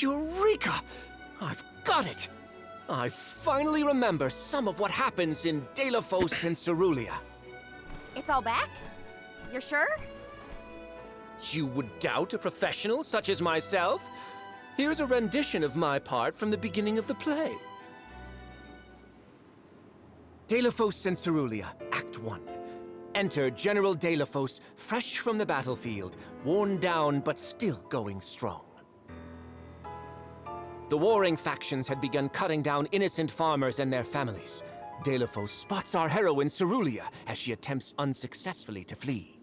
Eureka! I've got it! I finally remember some of what happens in Delphos and Cerulean. It's all back? You're sure? You would doubt a professional such as myself? Here's a rendition of my part from the beginning of the play. Delphos and Cerulean, Act 1. Enter General Delphos, fresh from the battlefield, worn down but still going strong. The warring factions had begun cutting down innocent farmers and their families. Delphos spots our heroine Cerulean as she attempts unsuccessfully to flee.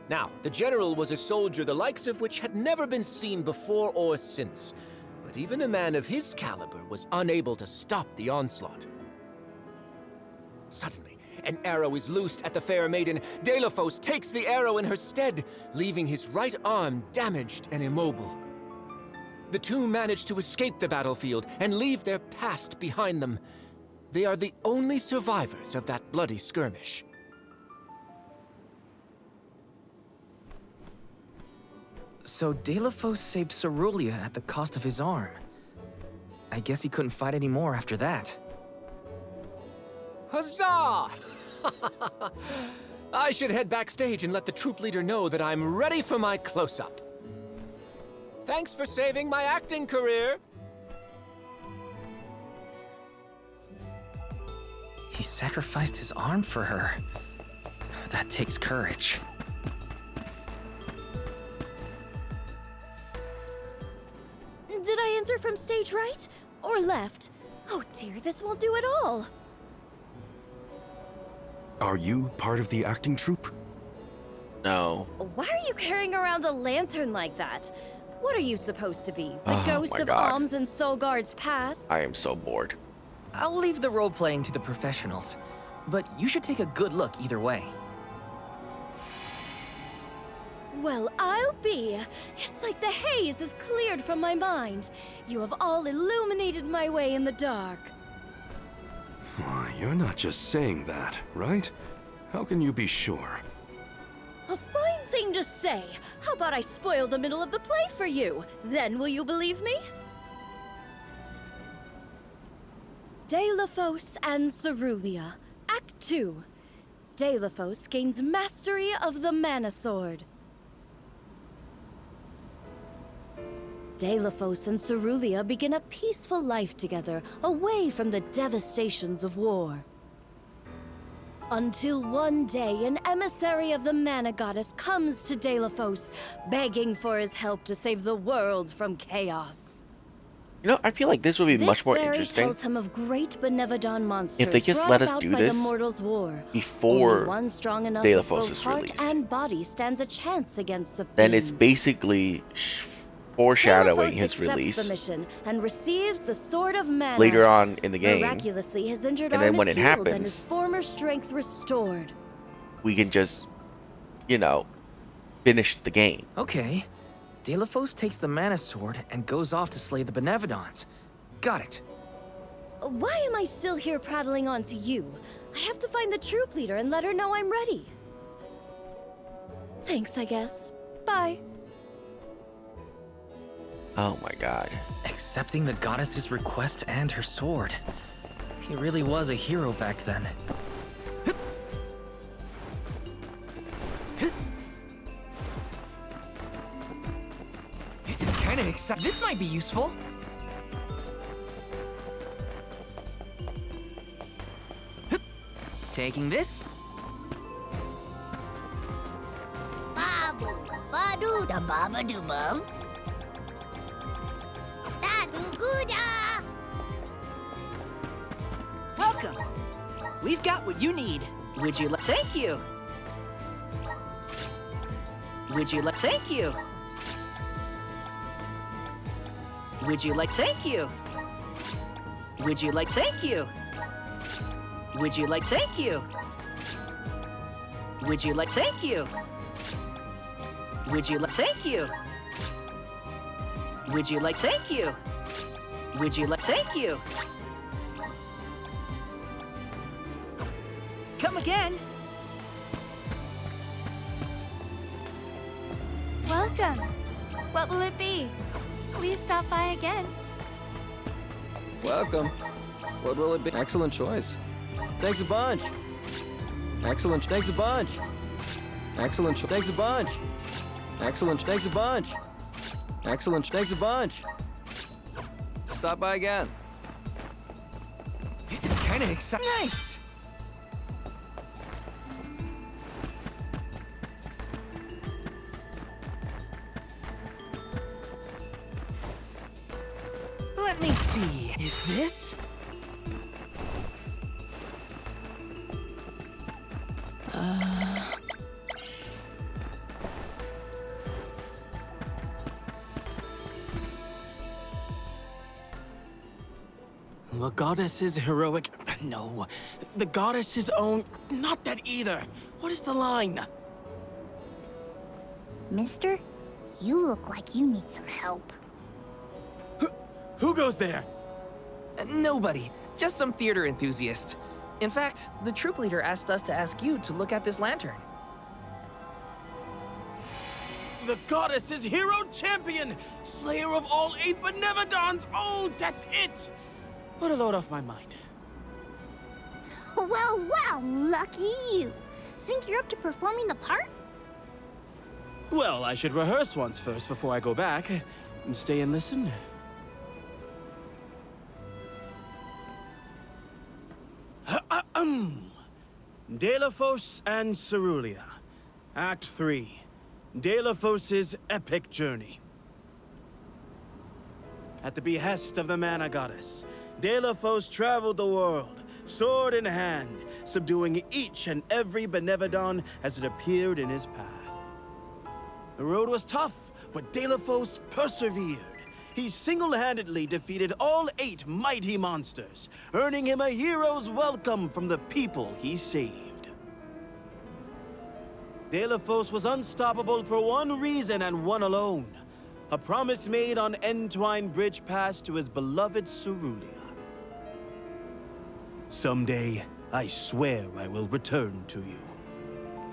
Now, the general was a soldier the likes of which had never been seen before or since, but even a man of his caliber was unable to stop the onslaught. Suddenly, an arrow is loosed at the fair maiden. Delphos takes the arrow in her stead, leaving his right arm damaged and immobile. The two manage to escape the battlefield and leave their past behind them. They are the only survivors of that bloody skirmish. So Delphos saved Cerulean at the cost of his arm. I guess he couldn't fight anymore after that. Huzzah! I should head backstage and let the troop leader know that I'm ready for my close-up. Thanks for saving my acting career. He sacrificed his arm for her. That takes courage. Did I enter from stage right or left? Oh dear, this won't do at all. Are you part of the acting troupe? No. Why are you carrying around a lantern like that? What are you supposed to be? The Oh ghost my of God. Alms and Solgard's past? I am so bored. I'll leave the role-playing to the professionals, but you should take a good look either way. Well, I'll be. It's like the haze is cleared from my mind. You have all illuminated my way in the dark. Why, you're not just saying that, right? How can you be sure? A fine thing to say. How about I spoil the middle of the play for you? Then will you believe me? Delphos and Cerulean, Act 2. Delphos gains mastery of the Mana Sword. Delphos and Cerulean begin a peaceful life together, away from the devastations of war. Until one day, an emissary of the Mana Goddess comes to Delphos, begging for his help to save the world from chaos. You know, I feel like this would be much more This fairy interesting tells him of great benevodon monsters if they just brought let us about do by this the Mortals' War. before Only one strong enough with Delphos both is heart released. and body stands a chance against the fiends. Then it's basically foreshadowing Delphos his accepts release the mission and receives the Sword of Mana. later on in the game. Miraculously, his injured And then arm when is it healed and happens- his former strength restored. We can just, you know, finish the game. Okay. Delphos takes the Mana Sword and goes off to slay the Benevodons. Got it. Why am I still here prattling on to you? I have to find the troop leader and let her know I'm ready. Thanks, I guess. Bye. Oh my god. Accepting the goddess's request and her sword. He really was a hero back then. This is kind of exciting. This might be useful. Taking this. Babu, badu da baba do bum. Da do gooda. Welcome. We've got what you need. Would you like? Thank you. Would you like? Thank you. Would you like? Thank you. Would you like? Thank you. Would you like? Thank you. Would you like? Thank you. Would you like? Thank you. Would you like? Thank you. Would you like? Thank you. Come again. Welcome. What will it be? Please stop by again. Welcome. What will it be? Excellent choice. Thanks a bunch. Excellent. Thanks a bunch. Excellent. Thanks a bunch. Excellent. Thanks a bunch. Excellent. Thanks a bunch. Stop by again. This is kind of exciting. Nice! Let me see. Is this? The goddess's heroic... No. The goddess's own... Not that either. What is the line? Mister, you look like you need some help. Who goes there? Nobody. Just some theater enthusiast. In fact, the troop leader asked us to ask you to look at this lantern. The goddess's hero champion! Slayer of all 8 Benevodons! Oh, that's it! What a load off my mind. Well, well, lucky you. Think you're up to performing the part? Well, I should rehearse once first before I go back. Stay and listen. Delafos and Cerulia. Act 3. Delafos' epic journey. At the behest of the mana goddess, Delafos traveled the world, sword in hand, subduing each and every Benevodon as it appeared in his path. The road was tough, but Delafos persevered. He single-handedly defeated all 8 mighty monsters, earning him a hero's welcome from the people he saved. Delafos was unstoppable for one reason and one alone: a promise made on Entwine Bridge Pass to his beloved Cerulia. Someday, I swear I will return to you.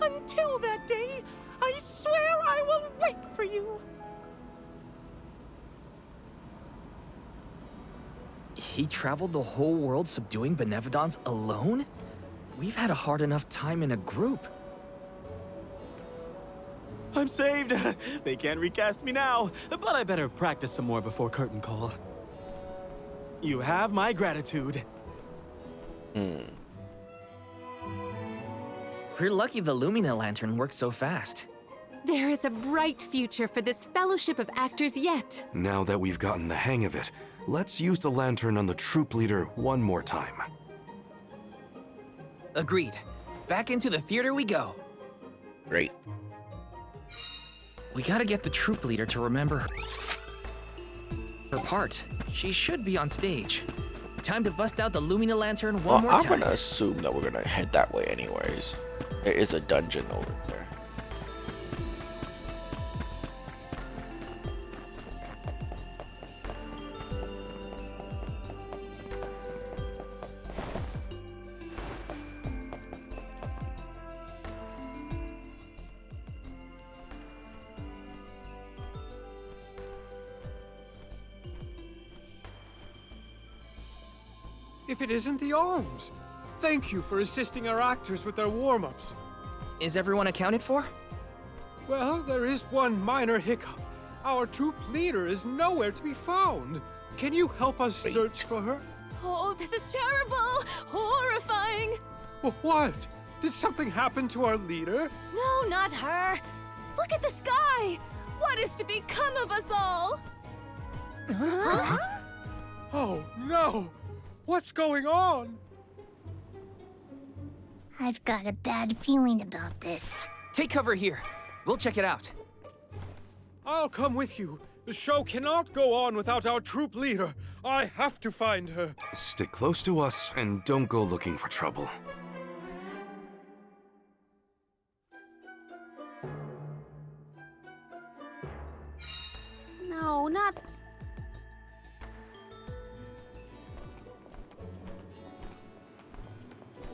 Until that day, I swear I will wait for you. He traveled the whole world subduing Benevodons alone? We've had a hard enough time in a group. I'm saved. They can't recast me now, but I better practice some more before curtain call. You have my gratitude. We're lucky the Lumina lantern works so fast. There is a bright future for this fellowship of actors yet. Now that we've gotten the hang of it, let's use the lantern on the troop leader one more time. Agreed. Back into the theater we go. Great. We gotta get the troop leader to remember her part. She should be on stage. Time to bust out the Lumina lantern one more I'm time. gonna assume that we're gonna head that way anyways. There is a dungeon over there. If it isn't the arms! Thank you for assisting our actors with their warm-ups. Is everyone accounted for? Well, there is one minor hiccup. Our troop leader is nowhere to be found. Can you help us search for her? Oh, this is terrible! Horrifying! What? Did something happen to our leader? No, not her! Look at the sky! What is to become of us all? Huh? Oh, no! What's going on? I've got a bad feeling about this. Take cover here. We'll check it out. I'll come with you. The show cannot go on without our troop leader. I have to find her. Stick close to us and don't go looking for trouble. No, not...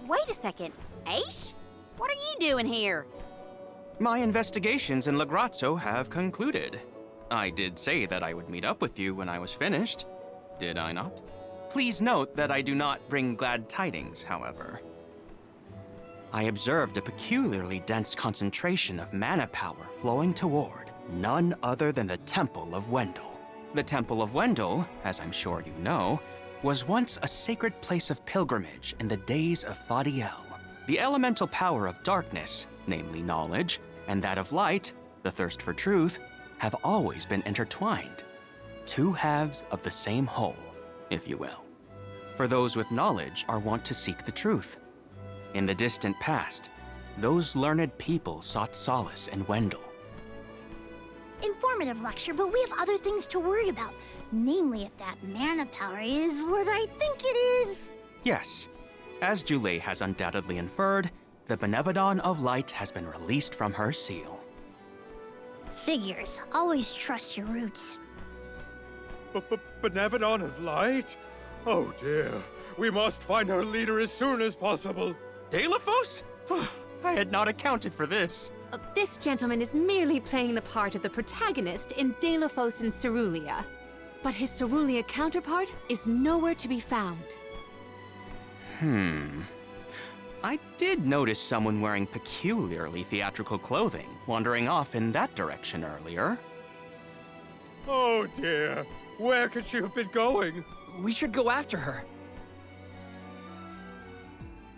Wait a second. Aish? What are you doing here? My investigations in Lagrazzo have concluded. I did say that I would meet up with you when I was finished, did I not? Please note that I do not bring glad tidings, however. I observed a peculiarly dense concentration of mana power flowing toward none other than the Temple of Wendell. The Temple of Wendell, as I'm sure you know, was once a sacred place of pilgrimage in the days of Fadiel. The elemental power of darkness, namely knowledge, and that of light, the thirst for truth, have always been intertwined. Two halves of the same whole, if you will. For those with knowledge are wont to seek the truth. In the distant past, those learned people sought solace in Wendell. Informative lecture, but we have other things to worry about. Namely, if that mana power is what I think it is. Yes, as Julie has undoubtedly inferred, the Benevodon of Light has been released from her seal. Figures. Always trust your roots. Benevodon of Light? Oh dear. We must find her leader as soon as possible. Delafos? I had not accounted for this. This gentleman is merely playing the part of the protagonist in Delafos and Cerulia. But his Cerulia counterpart is nowhere to be found. I did notice someone wearing peculiarly theatrical clothing wandering off in that direction earlier. Oh dear. Where could she have been going? We should go after her.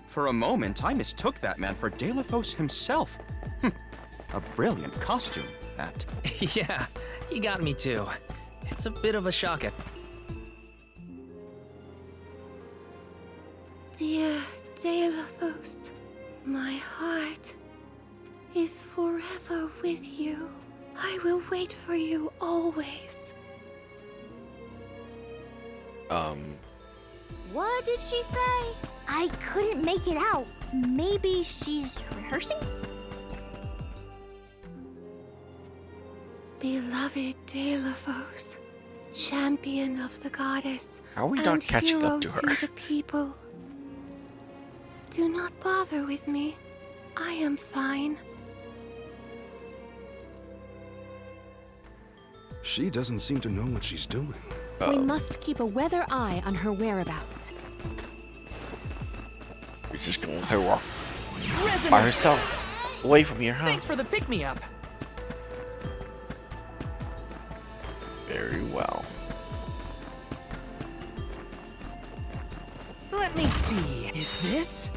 For a moment, I mistook that man for Delafos himself. A brilliant costume, that. Yeah, he got me too. It's a bit of a shock at... Dear Delafos, my heart is forever with you. I will wait for you always. What did she say? I couldn't make it out. Maybe she's rehearsing? Beloved Delafos, champion of the goddess, How are we not catching up to her? hero to the people. Do not bother with me. I am fine. She doesn't seem to know what she's doing. We must keep a weather eye on her whereabouts. You're just gonna let her walk by herself away from here, huh? Thanks for the pick-me-up. Very well. Let me see. Is this?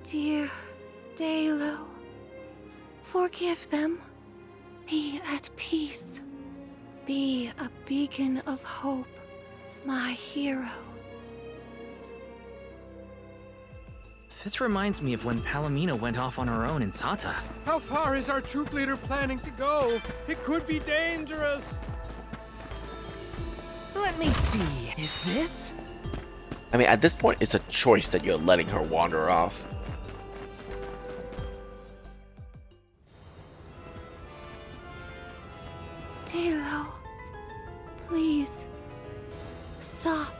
Dear Dalo, forgive them. Be at peace. Be a beacon of hope, my hero. This reminds me of when Palomino went off on her own in Tata. How far is our troop leader planning to go? It could be dangerous. Let me see. Is this? I mean, at this point, it's a choice that you're letting her wander off. Dalo, please, stop.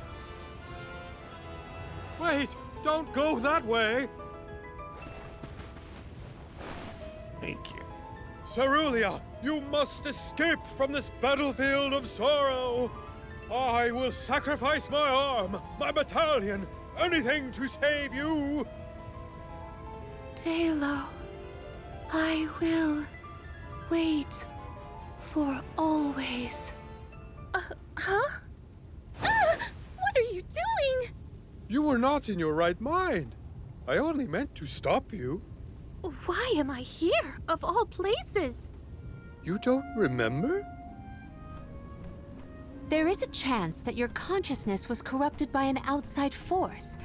Wait, don't go that way. Thank you. Cerulia, you must escape from this battlefield of sorrow. I will sacrifice my arm, my battalion, anything to save you. Dalo, I will wait for always. Huh? What are you doing? You were not in your right mind. I only meant to stop you. Why am I here, of all places? You don't remember? There is a chance that your consciousness was corrupted by an outside force.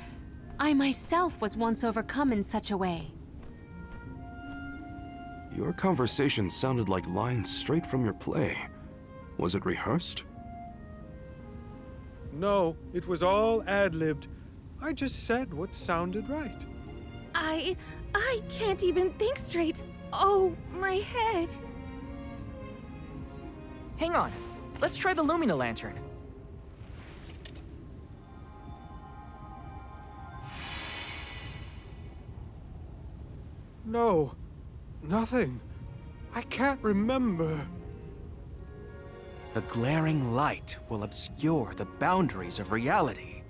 I myself was once overcome in such a way. Your conversation sounded like lines straight from your play. Was it rehearsed? No, it was all ad-libbed. I just said what sounded right. I can't even think straight. Oh, my head. Hang on. Let's try the Lumina Lantern. No, nothing. I can't remember. The glaring light will obscure the boundaries of reality.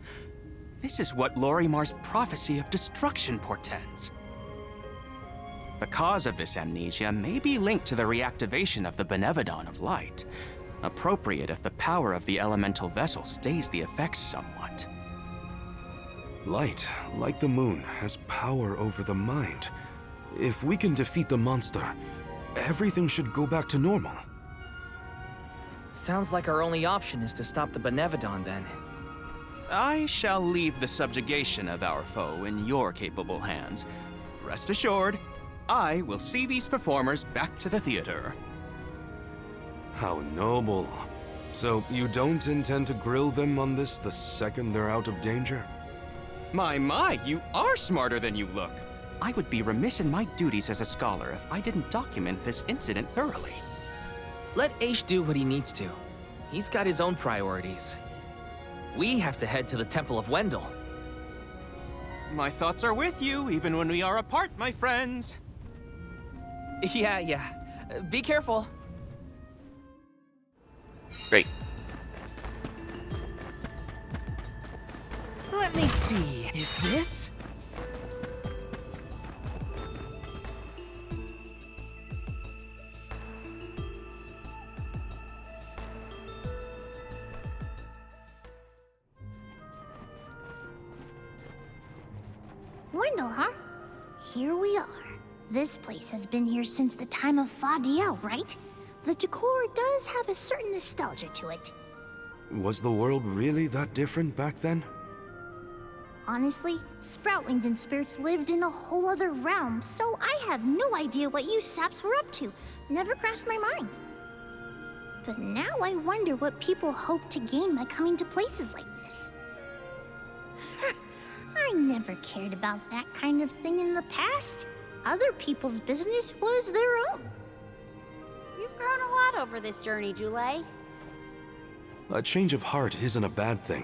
This is what Lorimar's prophecy of destruction portends. The cause of this amnesia may be linked to the reactivation of the Benevodon of Light, appropriate if the power of the elemental vessel stays the effects somewhat. Light, like the moon, has power over the mind. If we can defeat the monster, everything should go back to normal. Sounds like our only option is to stop the Benevodon then. I shall leave the subjugation of our foe in your capable hands. Rest assured, I will see these performers back to the theater. How noble. So you don't intend to grill them on this the second they're out of danger? My, you are smarter than you look. I would be remiss in my duties as a scholar if I didn't document this incident thoroughly. Let Aish do what he needs to. He's got his own priorities. We have to head to the Temple of Wendell. My thoughts are with you, even when we are apart, my friends. Yeah. Be careful. Great. Let me see. Is this? Wendell, huh? Here we are. This place has been here since the time of Fadiel, right? The decor does have a certain nostalgia to it. Was the world really that different back then? Honestly, Sproutlings and spirits lived in a whole other realm, so I have no idea what you saps were up to. Never crossed my mind. But now I wonder what people hope to gain by coming to places like this. I never cared about that kind of thing in the past. Other people's business was their own. You've grown a lot over this journey, Jule. A change of heart isn't a bad thing.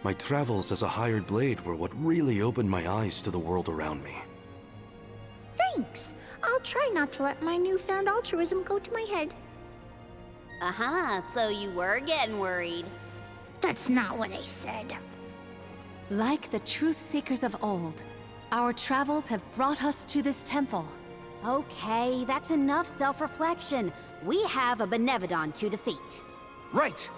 My travels as a hired blade were what really opened my eyes to the world around me. Thanks. I'll try not to let my newfound altruism go to my head. Aha, so you were getting worried. That's not what I said. Like the truth seekers of old, our travels have brought us to this temple. Okay, that's enough self-reflection. We have a Benevodon to defeat. Right.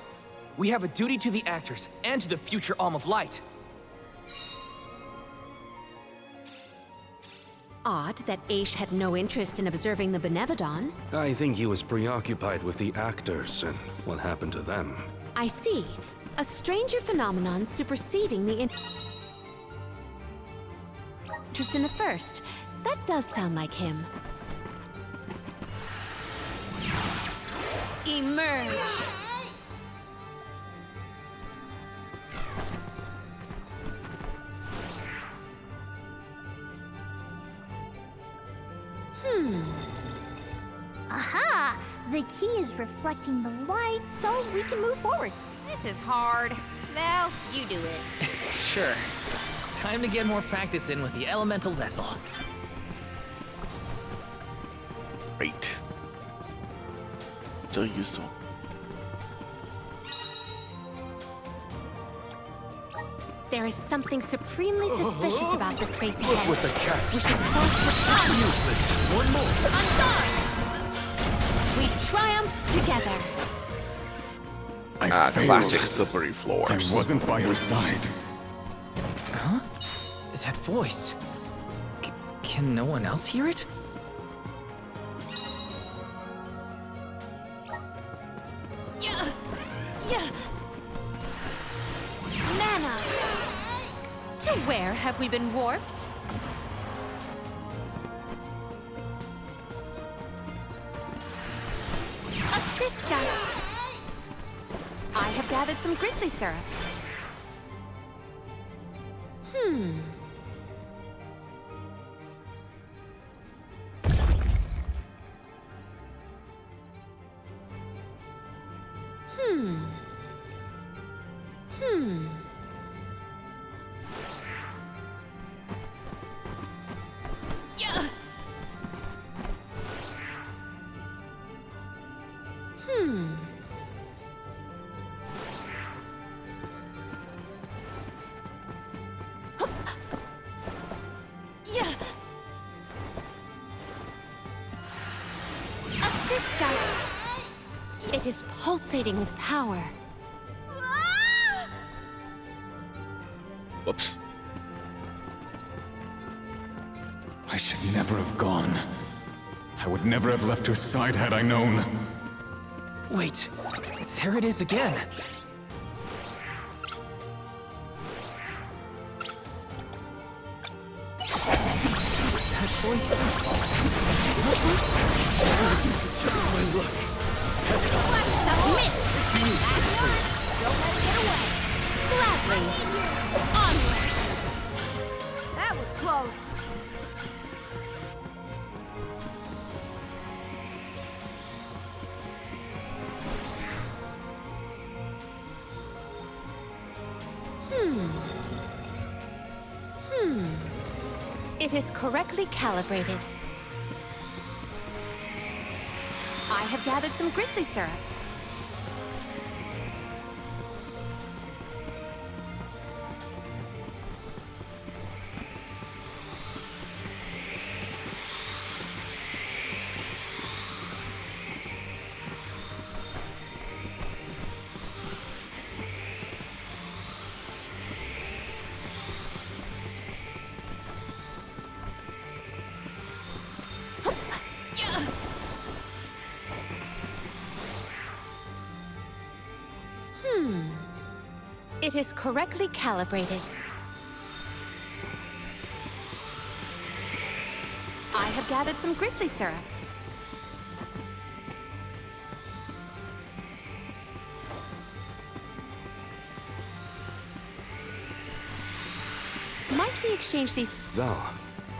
We have a duty to the actors and to the future Alm of Light. Odd that Aish had no interest in observing the Benevodon. I think he was preoccupied with the actors and what happened to them. I see. A stranger phenomenon superseding the interest in the first. That does sound like him. Emerge! Aha! The key is reflecting the light, so we can move forward. This is hard. Well, you do it. Sure. Time to get more practice in with the elemental vessel. Great. So useful. There is something supremely suspicious about the space ahead. With the cats. We should cross the path. Useless. Just one more. We triumphed together. Classic slippery floors. I wasn't by your side. Huh? That voice. Can no one else hear it? Mana! To where have we been warped? Assist us! I have gathered some grizzly syrup. It is pulsating with power. Whoops. I should never have gone. I would never have left her side had I known. Wait, there it is again. Is that voice? Submit! Don't let it get away! Gladly! Onward! That was close! It is correctly calibrated. I have gathered some grizzly syrup. It is correctly calibrated. I have gathered some grizzly syrup. Might we exchange these? Val,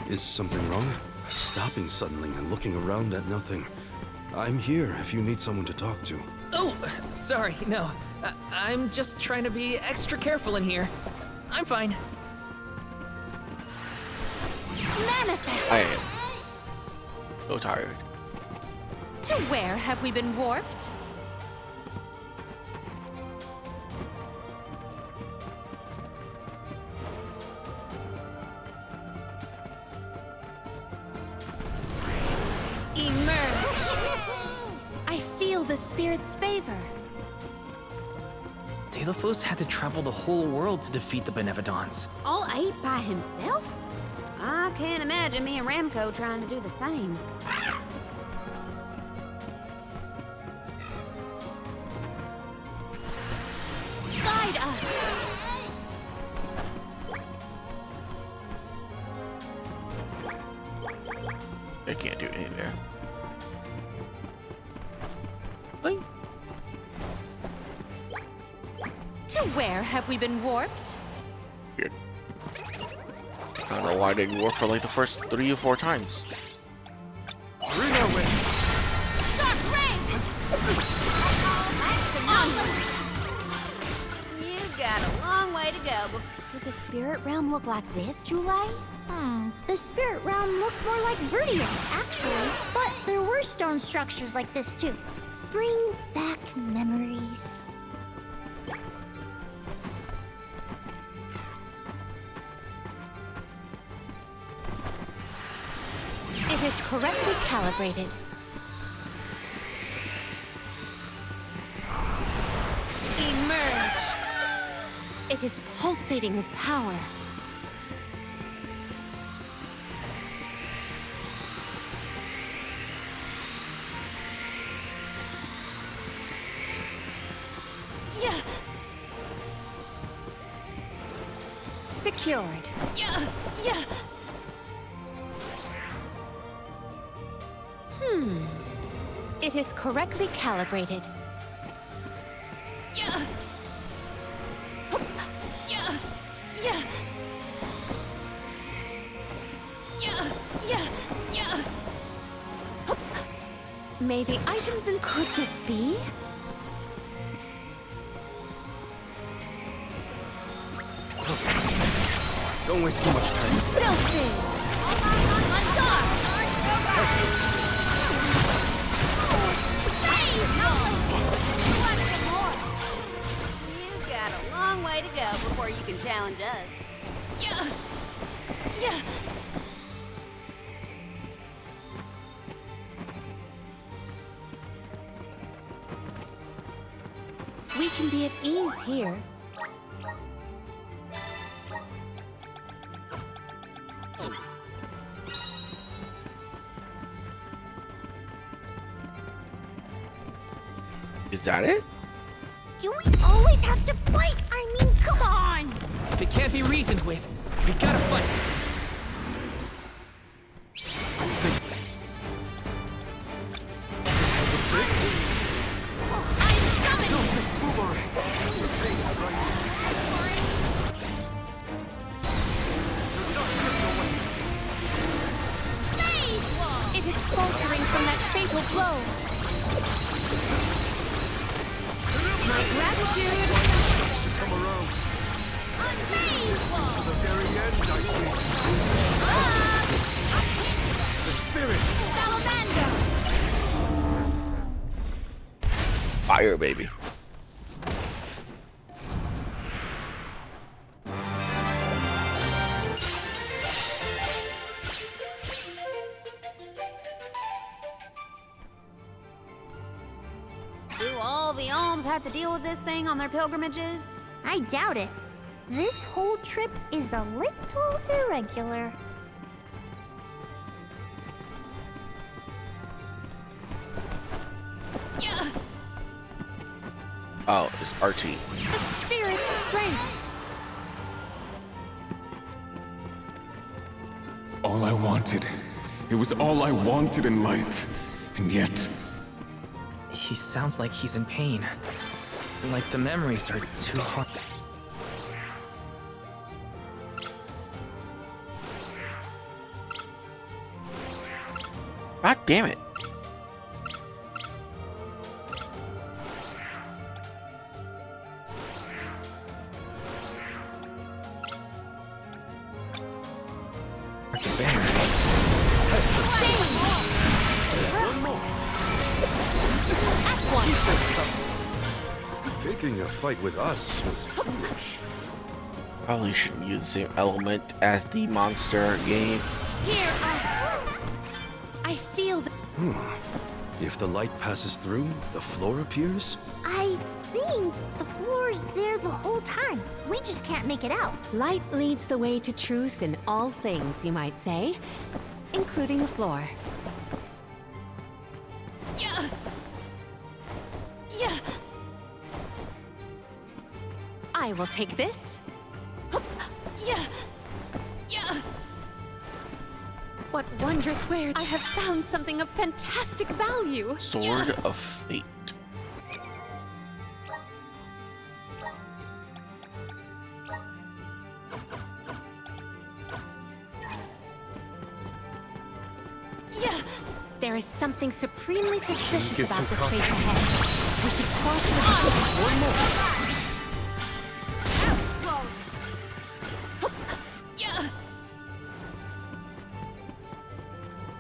is something wrong? Stopping suddenly and looking around at nothing. I'm here if you need someone to talk to. Oh, sorry, no. I'm just trying to be extra careful in here. I'm fine. Manifest! I am so tired. To where have we been warped? Emerge! I feel the spirit's favor. Delafos had to travel the whole world to defeat the Benevodons. All 8 by himself? I can't imagine me and Ramco trying to do the same. Guide us! I can't do anything there. To where have we been warped? Weird. I don't know why they didn't work for like the first 3 or 4 times. Dark rain! Onward! You got a long way to go. Did the spirit realm look like this, Julie? The spirit realm looked more like Verdia, actually. But there were stone structures like this too. Brings back memories. It is correctly calibrated. Emerge! It is pulsating with power. Secured. It is correctly calibrated. May the items in... Could this be? Don't waste too much time. Silphy! You got a long way to go before you can challenge us. can be at ease here. Is that it? Do we always have to fight? I mean, come on! If it can't be reasoned with, we gotta fight. It is faltering from that fatal blow. My gratitude. Come around. To the very end, I see. The spirit. Salamander. Fire, baby. Do all the alms have to deal with this thing on their pilgrimages? I doubt it. This whole trip is a little irregular. Oh, it's RT. The spirit's strength. All I wanted. It was all I wanted in life. And yet, He sounds like he's in pain. Like the memories are too hard. God damn it. It's a bear. Picking a fight with us was foolish. Probably shouldn't use the same element as the monster game. Hear us. I feel the If the light passes through, the floor appears? I think the floor is there the whole time. We just can't make it out. light leads the way to truth in all things, you might say, including the floor. Yeah. Yeah. I will take this. Yeah. Yeah. What wondrous wares! I have found something of fantastic value. Sword of Fate. Yeah. There is something supremely suspicious about the space ahead. We should cross the one more. Yeah.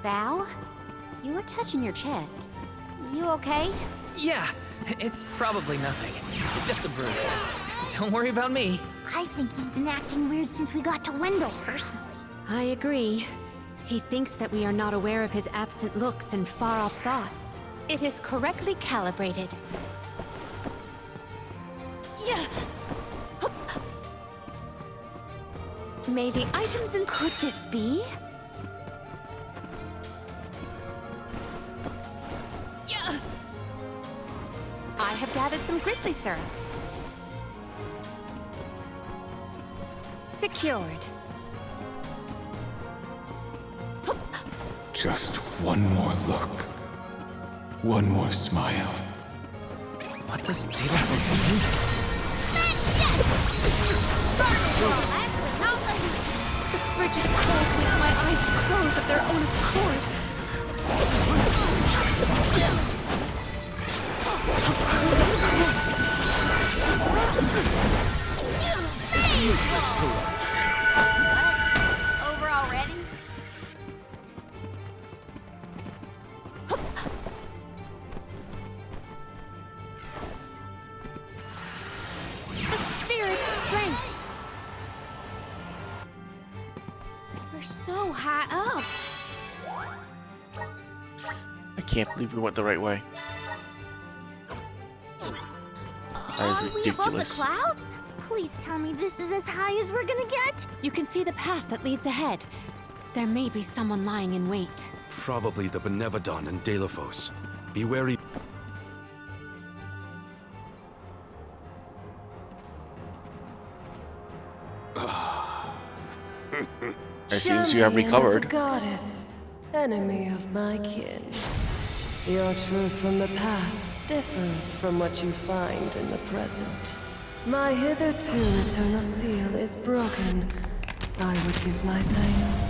Val? You were touching your chest. You okay? Yeah, it's probably nothing. Just a bruise. Don't worry about me. I think he's been acting weird since we got to Wendell, personally. I agree. He thinks that we are not aware of his absent looks and far-off thoughts. It is correctly calibrated. Yeah. May the items in... Could this be? Yeah. I have gathered some grizzly syrup. Secured. just one more look. One more smile. What does Daedalus mean? The frigid cold makes my eyes close of their own accord. It's useless to us. What? Over already? The spirit's strength. We're so high up. I can't believe we went the right way. That is Are we above the ridiculous. clouds? Please tell me this is as high as we're gonna get. You can see the path that leads ahead. There may be someone lying in wait. Probably the Benevodon and Delafos. Be wary. It seems you have recovered. The goddess, enemy of my kin. Your truth from the past differs from what you find in the present. My hitherto eternal seal is broken. I would give my thanks.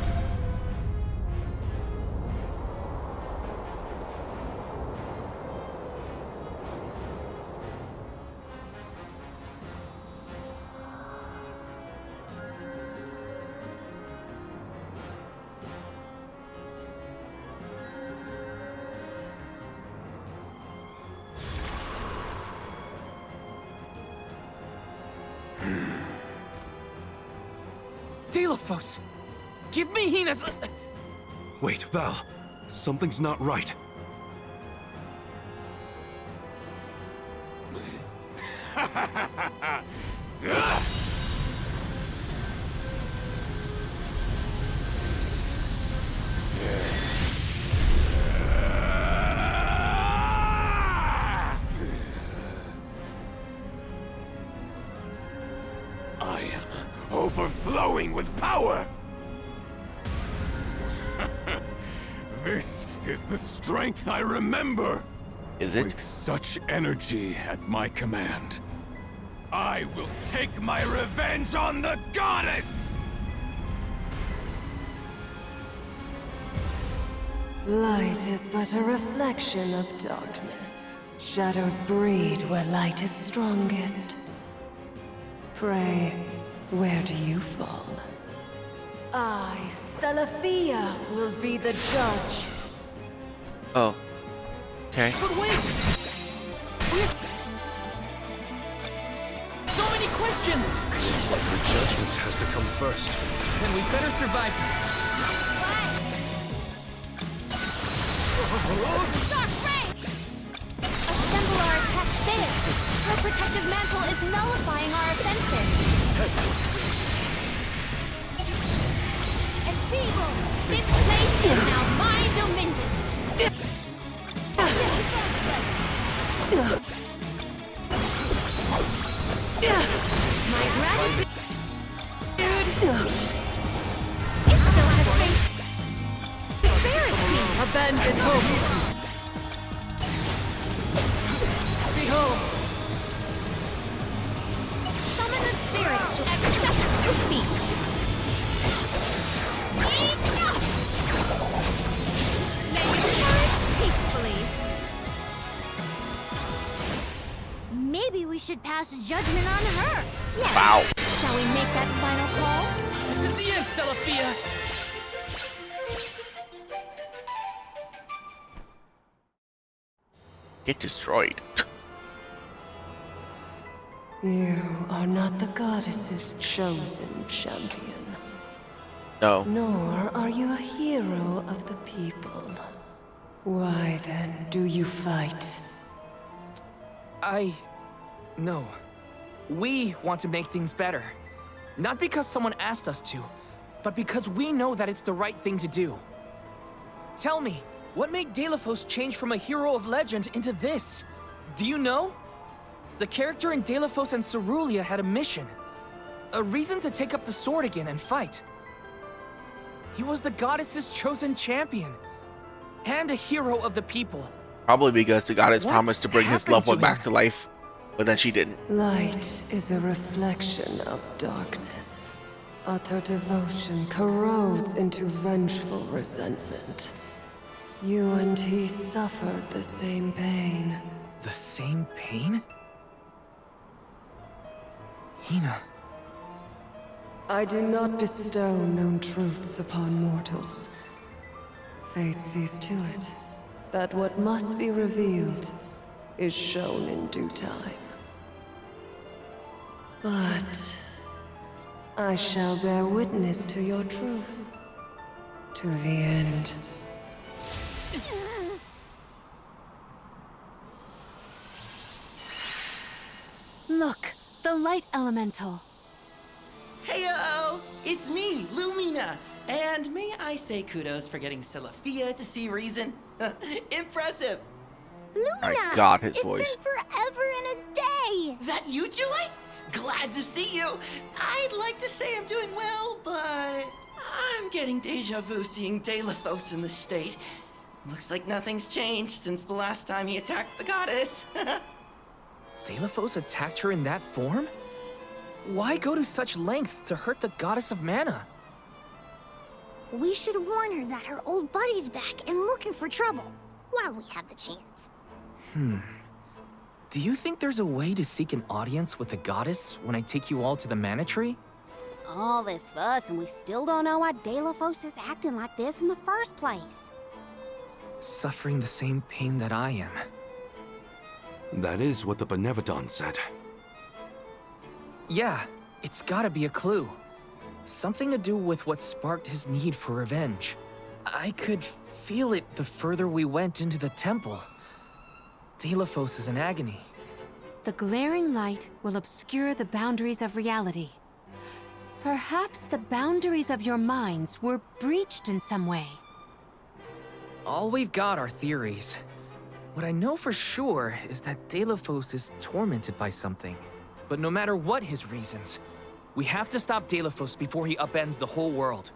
Delafos! Give me Hina's... Wait, Val. Something's not right. I am overflowing with power! This is the strength I remember! Is it? With such energy at my command, I will take my revenge on the goddess! Light is but a reflection of darkness. Shadows breed where light is strongest. Pray, where do you fall? I, Salafia, will be the judge. Oh. Okay. But wait! So many questions! Looks like her judgment has to come first. Then we better survive this. Dark Ray! Assemble our attack there! Her protective mantle is nullifying our offensive. Enfeeble! This place is now my dominion! My gratitude! It still has faith. Disparity! Abandon hope. Behold! Summon the spirits to accept defeat. Enough! May you perish peacefully. Maybe we should pass judgment on her. Yes. Wow. Shall we make that final call? This is the end, Salafia! Get destroyed. You are not the goddess's chosen champion. No. Nor are you a hero of the people. Why then do you fight? No. We want to make things better. Not because someone asked us to, but because we know that it's the right thing to do. Tell me, what made Delafos change from a hero of legend into this? Do you know? The character in Delafos and Cerulia had a mission. A reason to take up the sword again and fight. He was the goddess's chosen champion. And a hero of the people. Probably because the goddess What promised to bring his happened loved to one back him? to life, but then she didn't. Light is a reflection of darkness. Utter devotion corrodes into vengeful resentment. You and he suffered the same pain. The same pain? Hina. I do not bestow known truths upon mortals. Fate sees to it that what must be revealed is shown in due time. But I shall bear witness to your truth. To the end. light elemental. Heyo! It's me, Lumina! And may I say kudos for getting Celestia to see reason? Impressive! Lumina! I got his it's voice. It's been forever and a day! That you, Julie? Glad to see you! I'd like to say I'm doing well, but I'm getting deja vu seeing Deilophos in this state. Looks like nothing's changed since the last time he attacked the goddess. Deilophos attacked her in that form? Why go to such lengths to hurt the goddess of mana? We should warn her that her old buddy's back and looking for trouble, while we have the chance. Do you think there's a way to seek an audience with the goddess when I take you all to the mana tree? All this fuss and we still don't know why Deilophos is acting like this in the first place. Suffering the same pain that I am. That is what the Benevodon said. Yeah, it's gotta be a clue. Something to do with what sparked his need for revenge. I could feel it the further we went into the temple. Deilophos is in agony. The glaring light will obscure the boundaries of reality. Perhaps the boundaries of your minds were breached in some way. All we've got are theories. What I know for sure is that Deilophos is tormented by something. But no matter what his reasons, we have to stop Deilophos before he upends the whole world.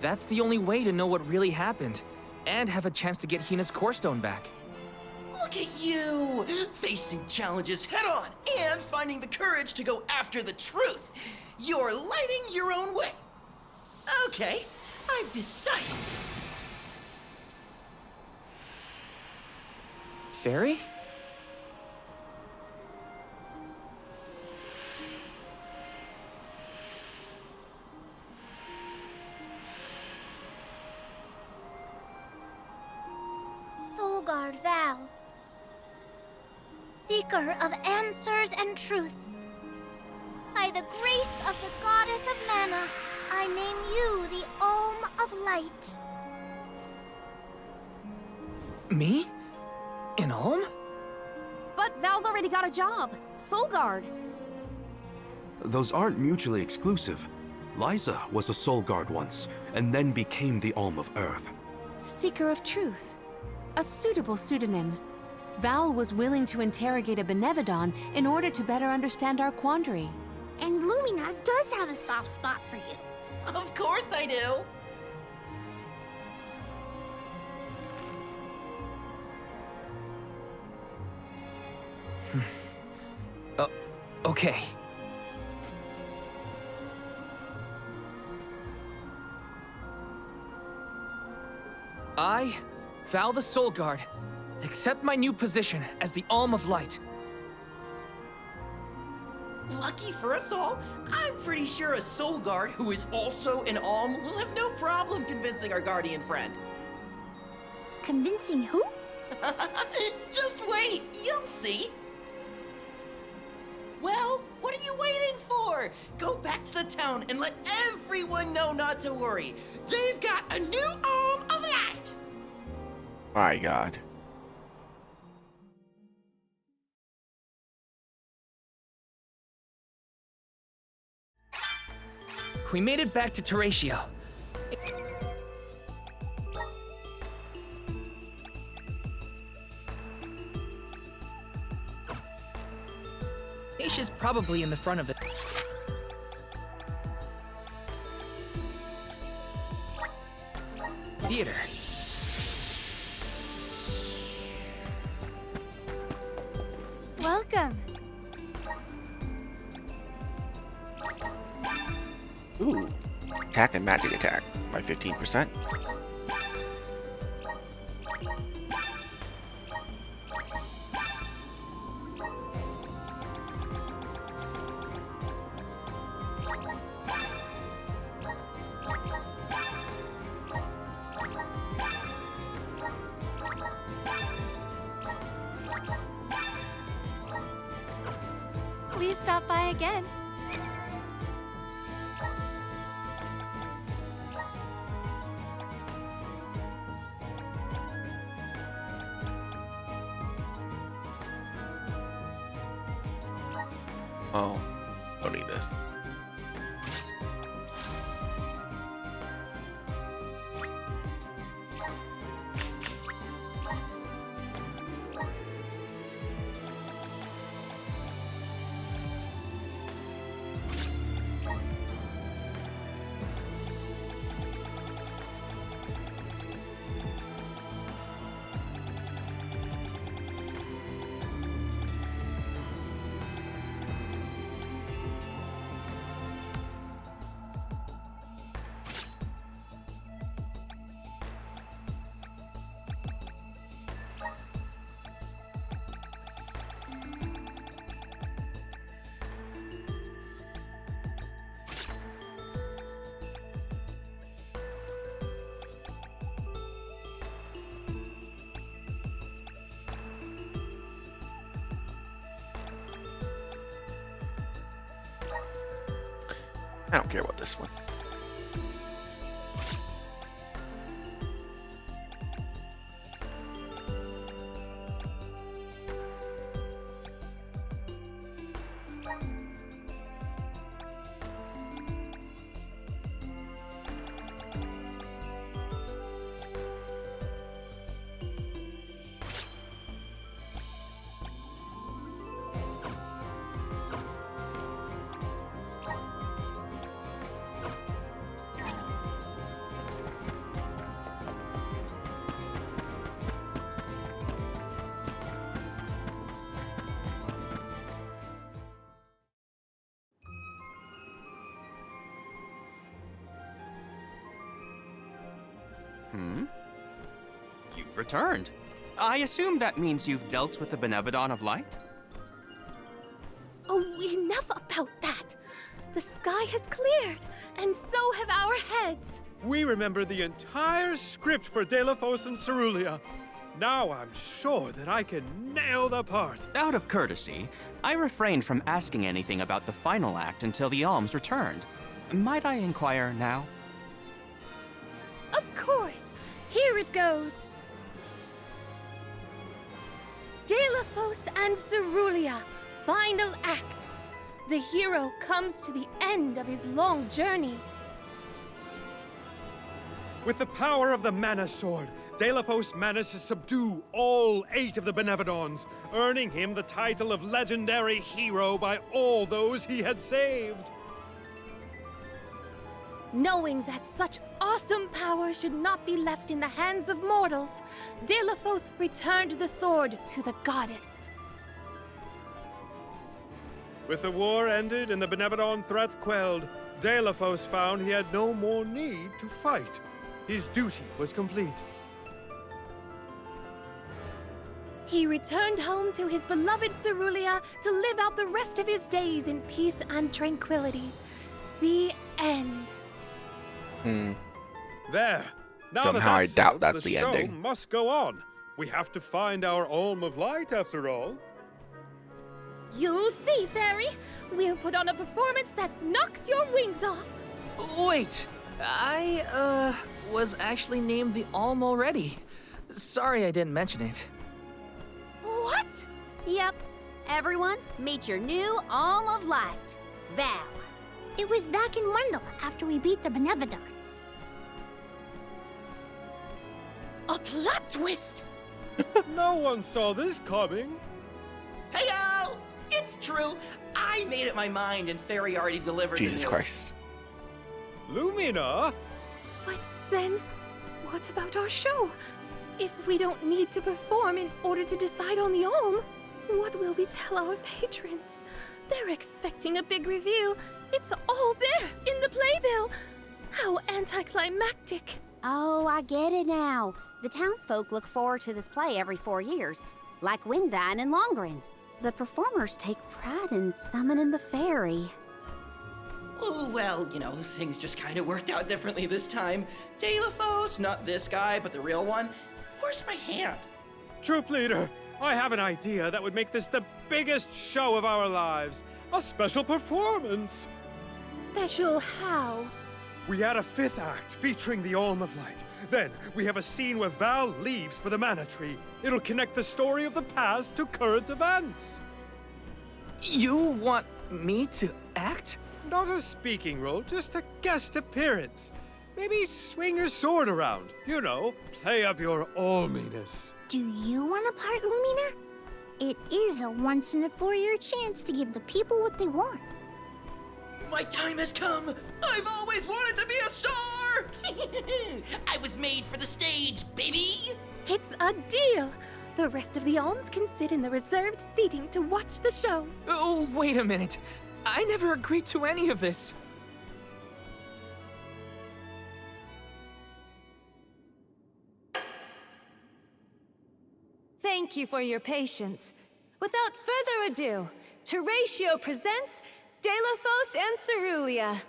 That's the only way to know what really happened, and have a chance to get Hina's core stone back. Look at you! Facing challenges head-on and finding the courage to go after the truth. You're lighting your own way. Okay, I've decided. Fairy? Soulguard Val, seeker of answers and truth. By the grace of the goddess of mana, I name you the Olm of Light. Me? In Ulm? But Val's already got a job. Soulguard. Those aren't mutually exclusive. Liza was a Soul Guard once, and then became the Alm of Earth. Seeker of Truth. A suitable pseudonym. Val was willing to interrogate a Benevodon in order to better understand our quandary. And Lumina does have a soft spot for you. Of course I do. Okay. I, Val the Soul Guard, accept my new position as the Alm of Light. Lucky for us all, I'm pretty sure a Soul Guard who is also an Alm will have no problem convincing our guardian friend. Convincing who? Just wait, you'll see. Well, what are you waiting for? Go back to the town and let everyone know not to worry. They've got a new Alm of Light. My God. We made it back to Terratio. Aisha's probably in the front of it. Theater. Welcome. Ooh. Attack and magic attack by 15%. Please stop by again. Oh, don't need this. I don't care about this one. You've returned. I assume that means you've dealt with the Benevodon of Light? Oh, enough about that! The sky has cleared, and so have our heads. We remember the entire script for Delafos and Cerulia. Now I'm sure that I can nail the part. Out of courtesy, I refrained from asking anything about the final act until the alms returned. Might I inquire now? Of course! Here it goes! Delafos and Cerulia, final act. The hero comes to the end of his long journey. With the power of the Mana Sword, Delafos managed to subdue all 8 of the Benevodons, earning him the title of legendary hero by all those he had saved. Knowing that such awesome power should not be left in the hands of mortals, Delafos returned the sword to the goddess. With the war ended and the Benevodon threat quelled, Delafos found he had no more need to fight. His duty was complete. He returned home to his beloved Cerulia to live out the rest of his days in peace and tranquility. The end. There. Now Somehow I that's doubt settled, that's the show ending. Must go on. We have to find our Alm of Light, after all. You'll see, Fairy. We'll put on a performance that knocks your wings off. Wait, I, was actually named the Alm already. Sorry I didn't mention it. What? Yep. Everyone, meet your new Alm of Light, Val. It was back in Wendell after we beat the Benevodon. A plot twist! No one saw this coming. Hey-o! It's true. I made up my mind and Fairy already delivered Jesus the news. Christ. Lumina? But then, what about our show? If we don't need to perform in order to decide on the Alm, what will we tell our patrons? They're expecting a big reveal. It's all there in the playbill. How anticlimactic. Oh, I get it now. The townsfolk look forward to this play every 4 years, like Windine and Longren. The performers take pride in summoning the fairy. Oh, well, you know, things just kind of worked out differently this time. Delafos, not this guy, but the real one, forced my hand. Troop leader, I have an idea that would make this the biggest show of our lives. A special performance. Special how? We add a 5th act featuring the Alm of Light. Then we have a scene where Val leaves for the Mana Tree. It'll connect the story of the past to current events. You want Me to act? Not a speaking role, just a guest appearance. Maybe swing your sword around. You know, play up your alminess. Do you want a part, Lumina? It is a once-in-a-4-year chance to give the people what they want. My time has come! I've always wanted to be a star! I was made for the stage, baby! It's a deal! The rest of the alms can sit in the reserved seating to watch the show. Oh, wait a minute. I never agreed to any of this. Thank you for your patience. Without further ado, Teratio presents Deilophos and Cerulia.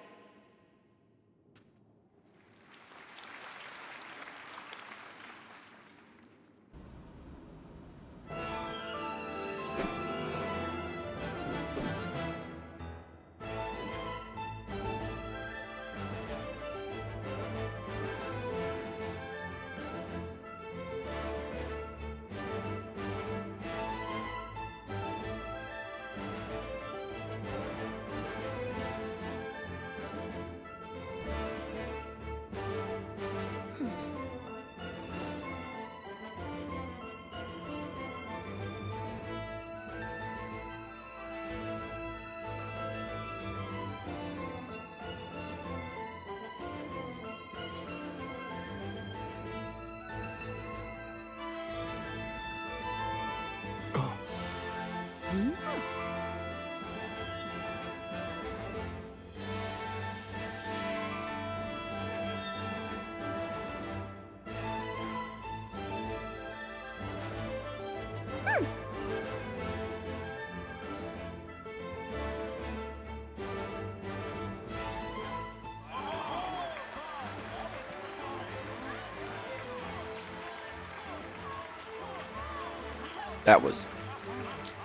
That was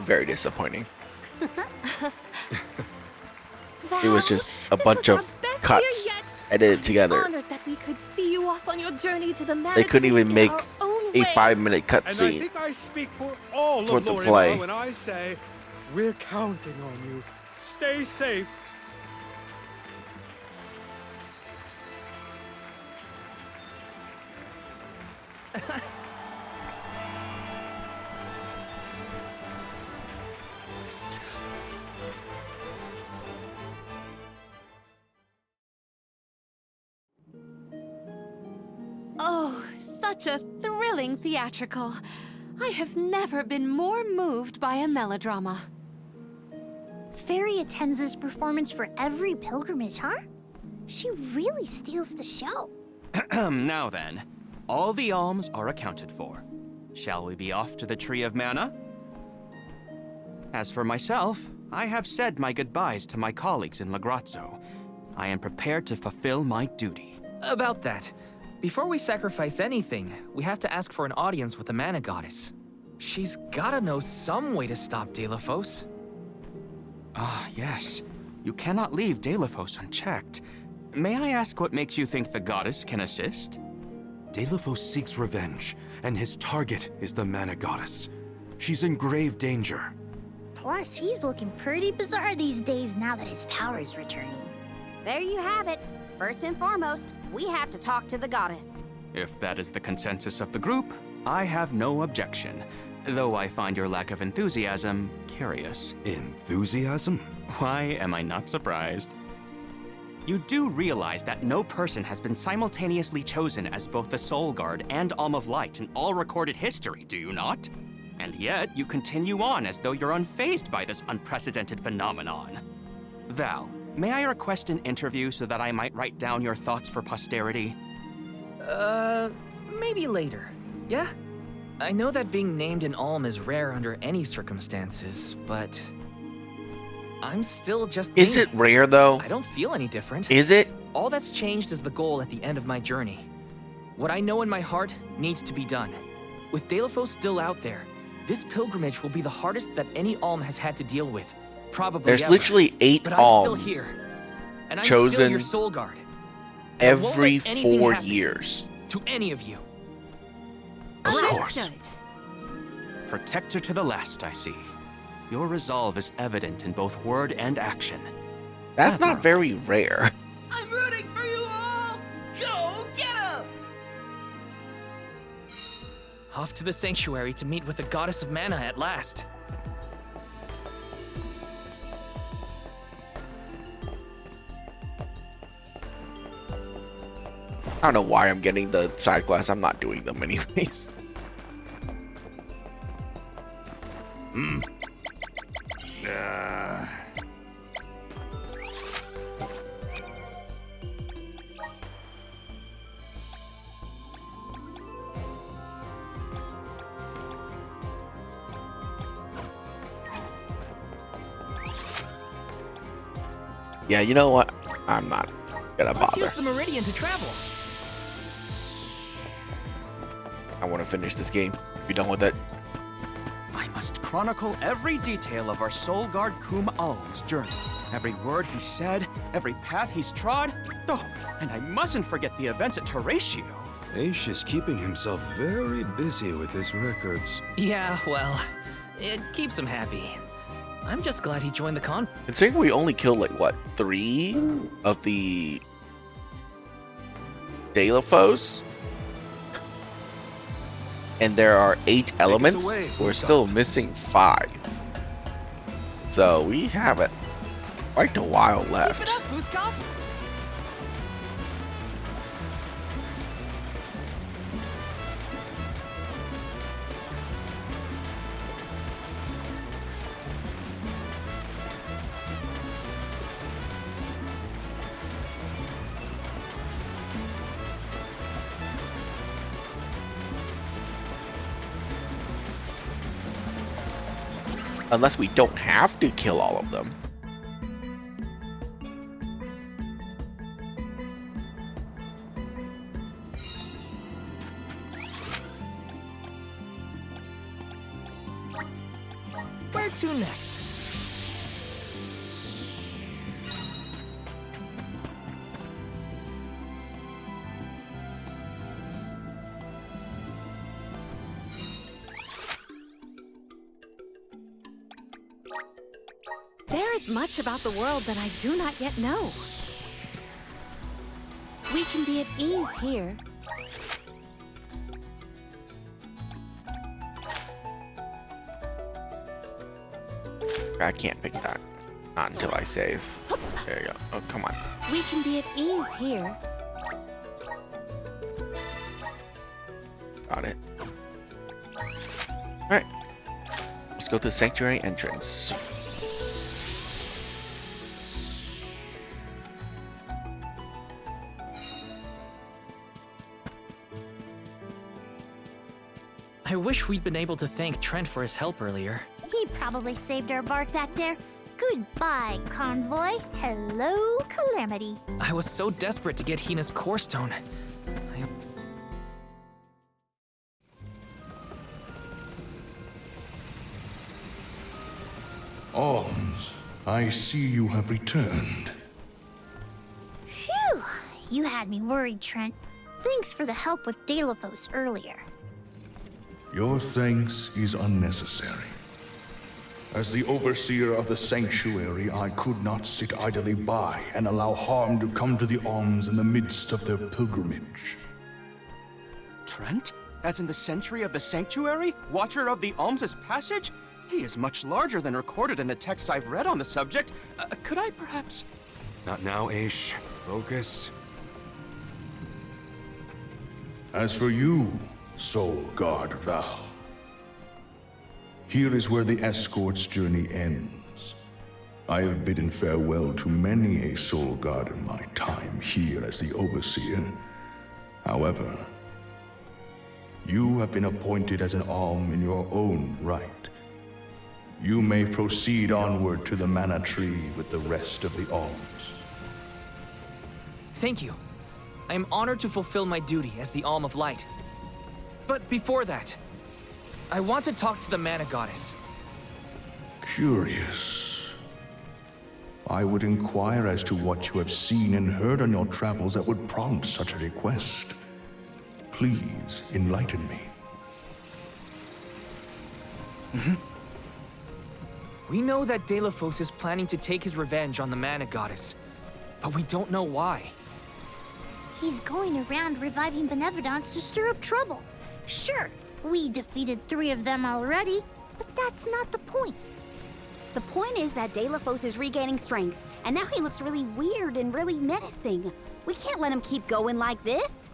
very disappointing. It was just a bunch of cuts edited together. Honored that we could see you off on your journey to the They couldn't even in make our own a way. 5-minute And I cutscene think I speak for all for of the Lorima play. when I say we're counting on you. Stay safe. Oh, such a thrilling theatrical. I have never been more moved by a melodrama. Fairy attends this performance for every pilgrimage, huh? She really steals the show. Now then, all the alms are accounted for. Shall we be off to the Tree of Mana? As for myself, I have said my goodbyes to my colleagues in Lagrazzo. I am prepared to fulfill my duty. About that, before we sacrifice anything, we have to ask for an audience with the Mana Goddess. She's gotta know some way to stop Deilophos. Ah, yes. You cannot leave Deilophos unchecked. May I ask what makes you think the goddess can assist? Deilophos seeks revenge, and his target is the Mana Goddess. She's in grave danger. Plus, he's looking pretty bizarre these days now that his power is returning. There you have it. First and foremost, we have to talk to the goddess. If that is the consensus of the group, I have no objection. Though I find your lack of enthusiasm curious. Enthusiasm? Why am I not surprised? You do realize that no person has been simultaneously chosen as both the Soul Guard and Alm of Light in all recorded history, do you not? And yet, you continue on as though you're unfazed by this unprecedented phenomenon. Val, may I request an interview so that I might write down your thoughts for posterity? Maybe later. Yeah? I know that being named an alm is rare under any circumstances, but I'm still just Is it rare, though? I don't feel any different. Is it? All that's changed is the goal at the end of my journey. What I know in my heart needs to be done. With Deilophos still out there, this pilgrimage will be the hardest that any alm has had to deal with. Probably There's ever. literally 8 But I'm still alms here. And I'm still chosen your soul guard. And I won't every let anything 4 happen years. To any of you. Of course. Protector to the last, I see. Your resolve is evident in both word and action. That's not very rare. I'm rooting for you all! Go get 'em! Off to the sanctuary to meet with the goddess of mana at last. I don't know why I'm getting the side quests. I'm not doing them anyways. Yeah, you know what? I'm not gonna Let's bother. use the meridian to travel. I want to finish this game. Be done with it. I must chronicle every detail of our Soul Guard Kum Alm's journey. Every word he said, every path he's trod. Oh, and I mustn't forget the events at Teratio. Aish is keeping himself very busy with his records. Yeah, well, it keeps him happy. I'm just glad he joined the con. Considering we only killed like what, 3 of the Dalefos, and there are 8 elements. away, We're still missing 5. So we have it quite a while left. Keep it up, Vuskov. Unless we don't have to kill all of them. Where to next? There is much about the world that I do not yet know. We can be at ease here. I can't pick that. Not until I save. There you go. Oh, come on. We can be at ease here. Got it. Alright. Let's go to the sanctuary entrance. I wish we'd been able to thank Trent for his help earlier. He probably saved our bark back there. Goodbye, convoy. Hello, Calamity. I was so desperate to get Hina's core stone. Alms, I see you have returned. Phew, you had me worried, Trent. Thanks for the help with Dalefos earlier. Your thanks is unnecessary. As the overseer of the sanctuary, I could not sit idly by and allow harm to come to the Alms in the midst of their pilgrimage. Trent? As in the sentry of the sanctuary? Watcher of the Alms' passage? He is much larger than recorded in the texts I've read on the subject. Could I perhaps... Not now, Aish. Focus. As for you, Soul Guard Val, here is where the escort's journey ends. I have bidden farewell to many a Soul Guard in my time here as the Overseer. However, you have been appointed as an Alm in your own right. You may proceed onward to the Mana Tree with the rest of the Alms. Thank you. I am honored to fulfill my duty as the Alm of Light. But before that, I want to talk to the Mana Goddess. Curious. I would inquire as to what you have seen and heard on your travels that would prompt such a request. Please enlighten me. We know that Delafos is planning to take his revenge on the mana goddess, but we don't know why. He's going around reviving benevolence to stir up trouble. Sure, we defeated 3 of them already, but that's not the point. The point is that Delafos is regaining strength, and now he looks really weird and really menacing. We can't let him keep going like this.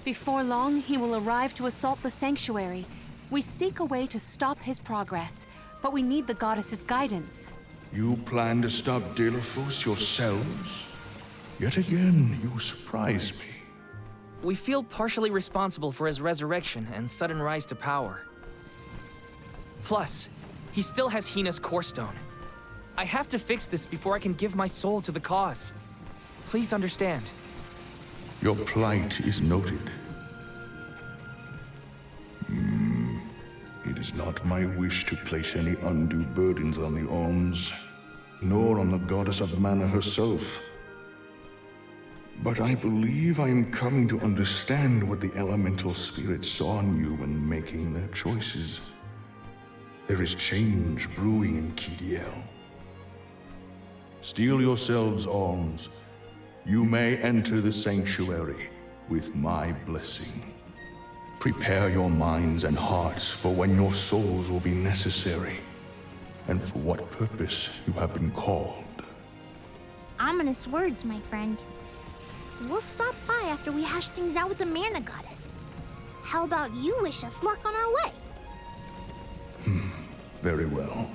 Before long, he will arrive to assault the sanctuary. We seek a way to stop his progress, but we need the goddess's guidance. You plan to stop Delafos yourselves? Yet again, you surprise me. We feel partially responsible for his resurrection and sudden rise to power. Plus, he still has Hina's core stone. I have to fix this before I can give my soul to the cause. Please understand. Your plight is noted. It is not my wish to place any undue burdens on the Alms, nor on the goddess of mana herself. But I believe I am coming to understand what the elemental spirits saw in you when making their choices. There is change brewing in Kidiel. Steel yourselves, Alms. You may enter the sanctuary with my blessing. Prepare your minds and hearts for when your souls will be necessary, and for what purpose you have been called. Ominous words, my friend. We'll stop by after we hash things out with the mana goddess. How about you wish us luck on our way? Very well.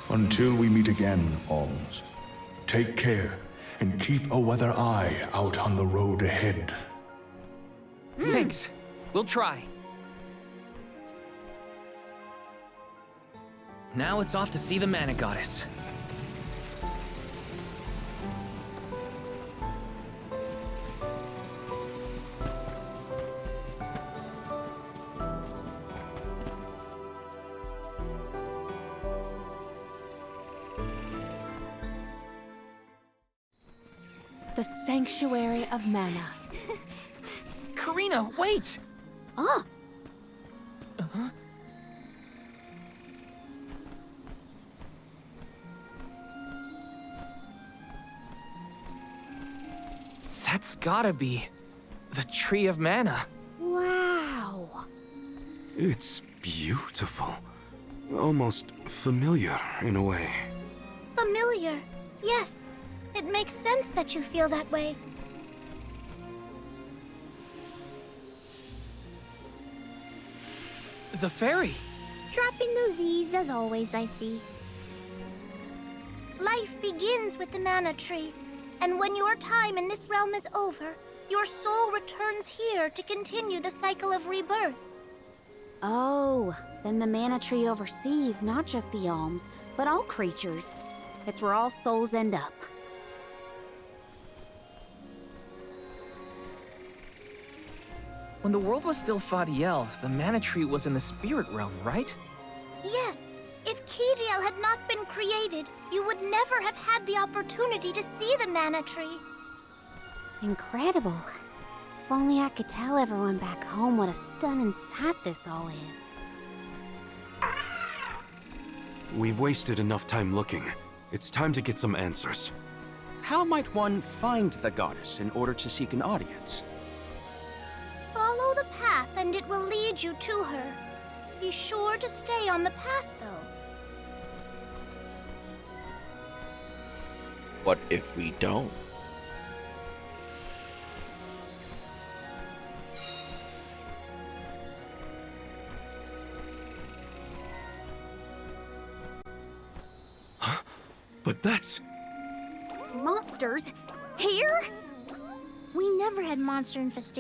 Until we meet again, Alms, take care and keep a weather eye out on the road ahead. Thanks. We'll try. Now it's off to see the mana goddess. The Sanctuary of Mana. Karina, wait! Oh! That's gotta be the Tree of Mana. Wow! It's beautiful. Almost familiar in a way. Familiar. Yes. It makes sense that you feel that way. The fairy. Dropping those eaves as always, I see. Life begins with the mana tree, and when your time in this realm is over, your soul returns here to continue the cycle of rebirth. Oh, then the mana tree oversees not just the Alms, but all creatures. It's where all souls end up. When the world was still Fadiel, the mana tree was in the spirit realm, right? Yes. If Kidiel had not been created, you would never have had the opportunity to see the mana tree. Incredible. If only I could tell everyone back home what a stunning sight this all is. We've wasted enough time looking. It's time to get some answers. How might one find the goddess in order to seek an audience? Follow the path and it will lead you to her. Be sure to stay on the path, though. What if we don't? Huh? But that's... Monsters? Here? We never had monster infestation.